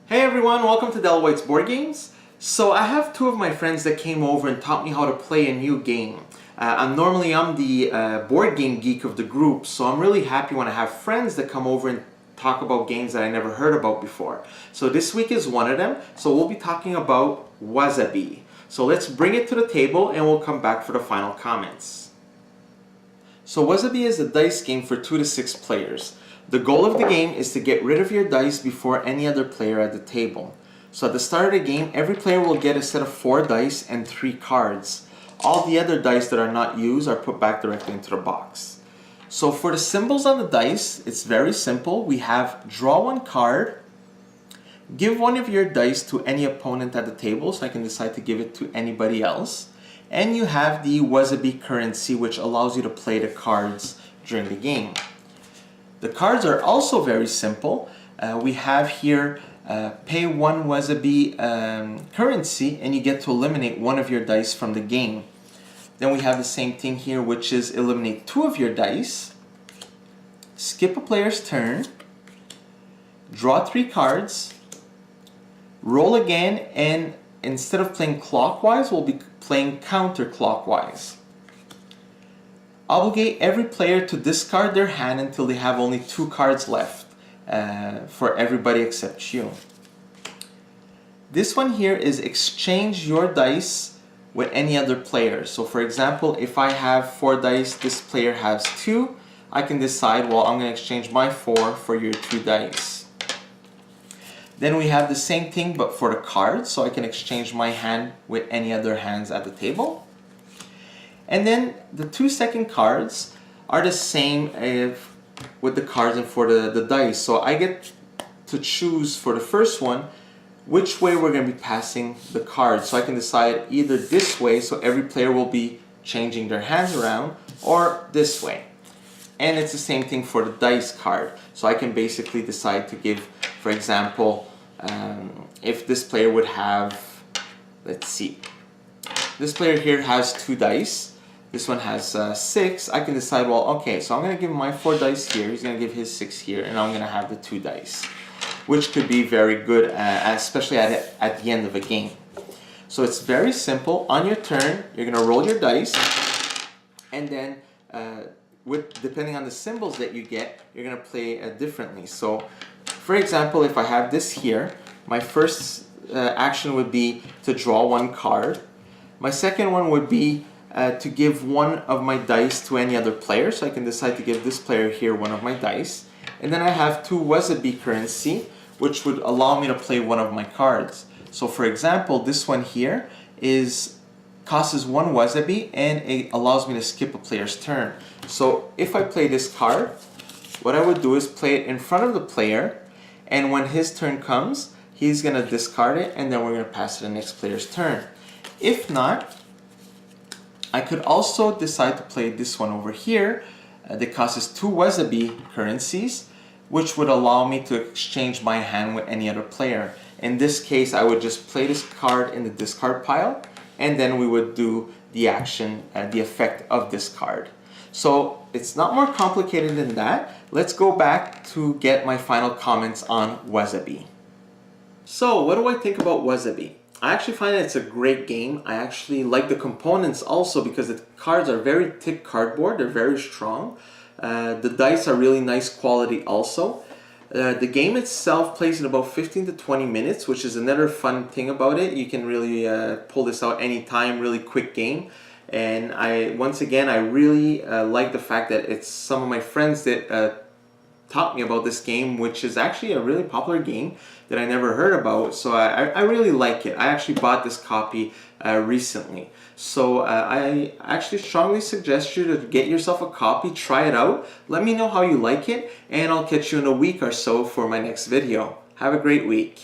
Hey everyone, welcome to Delawhite's Board Games. So I have two of my friends that came over and taught me how to play a new game. I'm the board game geek of the group, so I'm really happy when I have friends that come over and talk about games that I never heard about before. So this week is one of them, so we'll be talking about WaZaBi. So let's bring it to the table and we'll come back for the final comments. So WaZaBi is a dice game for 2 to 6 players. The goal of the game is to get rid of your dice before any other player at the table. So at the start of the game, every player will get a set of 4 dice and 3 cards. All the other dice that are not used are put back directly into the box. So for the symbols on the dice, it's very simple. We have draw 1 card, give 1 of your dice to any opponent at the table, so I can decide to give it to anybody else. And you have the WaZaBi currency, which allows you to play the cards during the game. The cards are also very simple. We have here pay 1 WaZaBi currency and you get to eliminate 1 of your dice from the game. Then we have the same thing here, which is eliminate 2 of your dice, skip a player's turn, draw 3 cards, roll again, and instead of playing clockwise, we'll be playing counterclockwise. Obligate every player to discard their hand until they have only 2 cards left for everybody except you. This one here is exchange your dice with any other player. So for example, if I have 4 dice, this player has 2, I can decide, well, I'm going to exchange my 4 for your 2 dice. Then we have the same thing but for the cards, so I can exchange my hand with any other hands at the table. And then the 2 second cards are the same with the cards and for the dice. So I get to choose for the first one which way we're going to be passing the cards. So I can decide either this way, so every player will be changing their hands around, or this way. And it's the same thing for the dice card. So I can basically decide to give, for example, if this player would have, let's see, this player here has 2 dice. This one has 6. I can decide, well, okay, so I'm going to give my 4 dice here. He's going to give his 6 here, and I'm going to have the 2 dice, which could be very good, especially at the end of a game. So it's very simple. On your turn, you're going to roll your dice, and then depending on the symbols that you get, you're going to play differently. So, for example, if I have this here, my first action would be to draw 1 card. My second one would be to give 1 of my dice to any other player, so I can decide to give this player here 1 of my dice. And then I have 2 WaZaBi currency, which would allow me to play 1 of my cards. So for example, this one here costs 1 WaZaBi and it allows me to skip a player's turn. So if I play this card, what I would do is play it in front of the player, and when his turn comes, he's going to discard it, and then we're going to pass to the next player's turn. If not, I could also decide to play this one over here that costs 2 WaZaBi currencies, which would allow me to exchange my hand with any other player. In this case, I would just play this card in the discard pile, and then we would do the action, the effect of this card. So it's not more complicated than that. Let's go back to get my final comments on WaZaBi. So what do I think about WaZaBi? I actually find that it's a great game. I actually like the components also because the cards are very thick cardboard. They're very strong. The dice are really nice quality also. The game itself plays in about 15 to 20 minutes, which is another fun thing about it. You can really pull this out anytime, really quick game. And once again, I really like the fact that it's some of my friends that taught me about this game, which is actually a really popular game that I never heard about. So I really like it. I actually bought this copy recently. So I actually strongly suggest you to get yourself a copy, try it out. Let me know how you like it, and I'll catch you in a week or so for my next video. Have a great week.